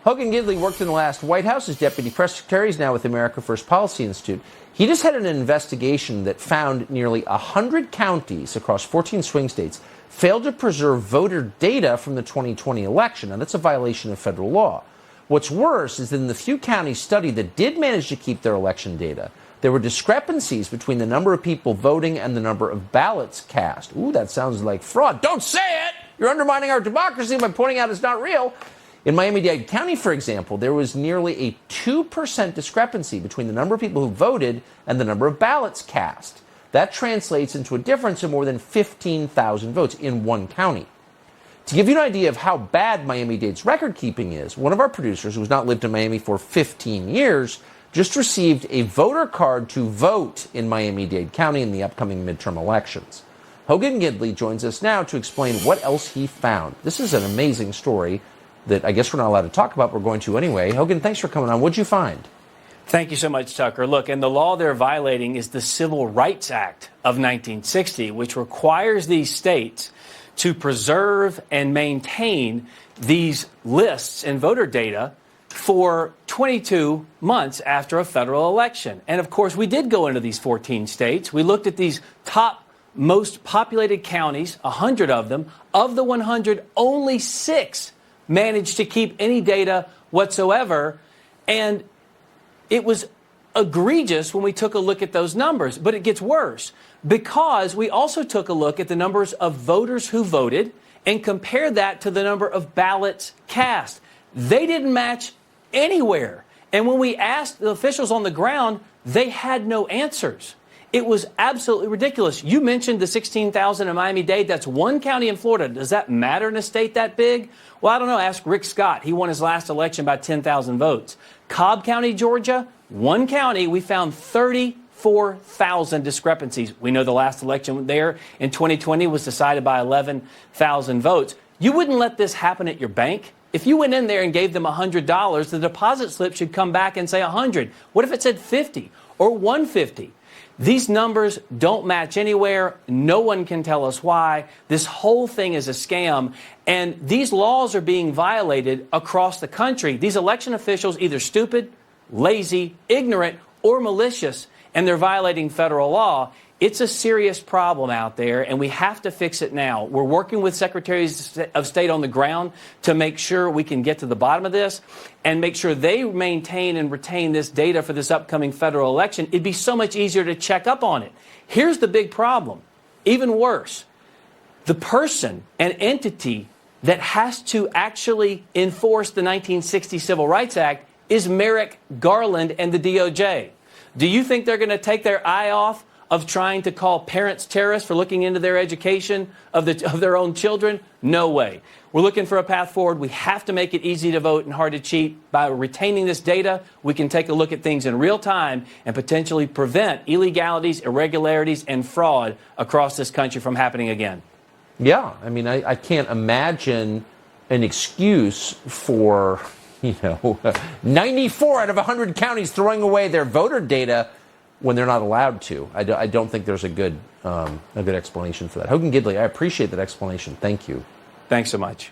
Hogan Gidley worked in the last White House as deputy press secretary. He's now with the America First Policy Institute. He just had an investigation that found nearly 100 counties across 14 swing states failed to preserve voter data from the 2020 election. And that's a violation of federal law. What's worse is that in the few counties studied that did manage to keep their election data, there were discrepancies between the number of people voting and the number of ballots cast. Ooh, that sounds like fraud. Don't say it! You're undermining our democracy by pointing out it's not real. In Miami-Dade County, for example, there was nearly a 2% discrepancy between the number of people who voted and the number of ballots cast. That translates into a difference of more than 15,000 votes in one county. To give you an idea of how bad Miami-Dade's record keeping is, one of our producers, who has not lived in Miami for 15 years, just received a voter card to vote in Miami-Dade County in the upcoming midterm elections. Hogan Gidley joins us now to explain what else he found. This is an amazing story that I guess we're not allowed to talk about. We're going to anyway. Hogan, thanks for coming on. What'd you find? Thank you so much, Tucker. Look, and the law they're violating is the Civil Rights Act of 1960, which requires these states to preserve and maintain these lists and voter data for 22 months after a federal election. And of course, we did go into these 14 states. We looked at these top most populated counties, 100 of them. Of the 100, only 6 managed to keep any data whatsoever. And it was egregious when we took a look at those numbers. But it gets worse because we also took a look at the numbers of voters who voted and compared that to the number of ballots cast. They didn't match anywhere. And when we asked the officials on the ground, they had no answers. It was absolutely ridiculous. You mentioned the 16,000 in Miami-Dade. That's one county in Florida. Does that matter in a state that big? Well, I don't know. Ask Rick Scott. He won his last election by 10,000 votes. Cobb County, Georgia, one county, we found 34,000 discrepancies. We know the last election there in 2020 was decided by 11,000 votes. You wouldn't let this happen at your bank. If you went in there and gave them $100, the deposit slip should come back and say 100. What if it said 50 or 150? These numbers don't match anywhere. No one can tell us why. This whole thing is a scam. And these laws are being violated across the country. These election officials either stupid, lazy, ignorant, or malicious, and they're violating federal law. It's a serious problem out there, and we have to fix it now. We're working with secretaries of state on the ground to make sure we can get to the bottom of this and make sure they maintain and retain this data for this upcoming federal election. It'd be so much easier to check up on it. Here's the big problem. Even worse, the person and entity that has to actually enforce the 1960 Civil Rights Act is Merrick Garland and the DOJ. Do you think they're going to take their eye off of trying to call parents terrorists for looking into their education of their own children? No way. We're looking for a path forward. We have to make it easy to vote and hard to cheat. By retaining this data, we can take a look at things in real time and potentially prevent illegalities, irregularities, and fraud across this country from happening again. Yeah, I mean, I can't imagine an excuse for, 94 out of 100 counties throwing away their voter data when they're not allowed to. I don't think there's a good explanation for that. Hogan Gidley, I appreciate that explanation. Thank you. Thanks so much.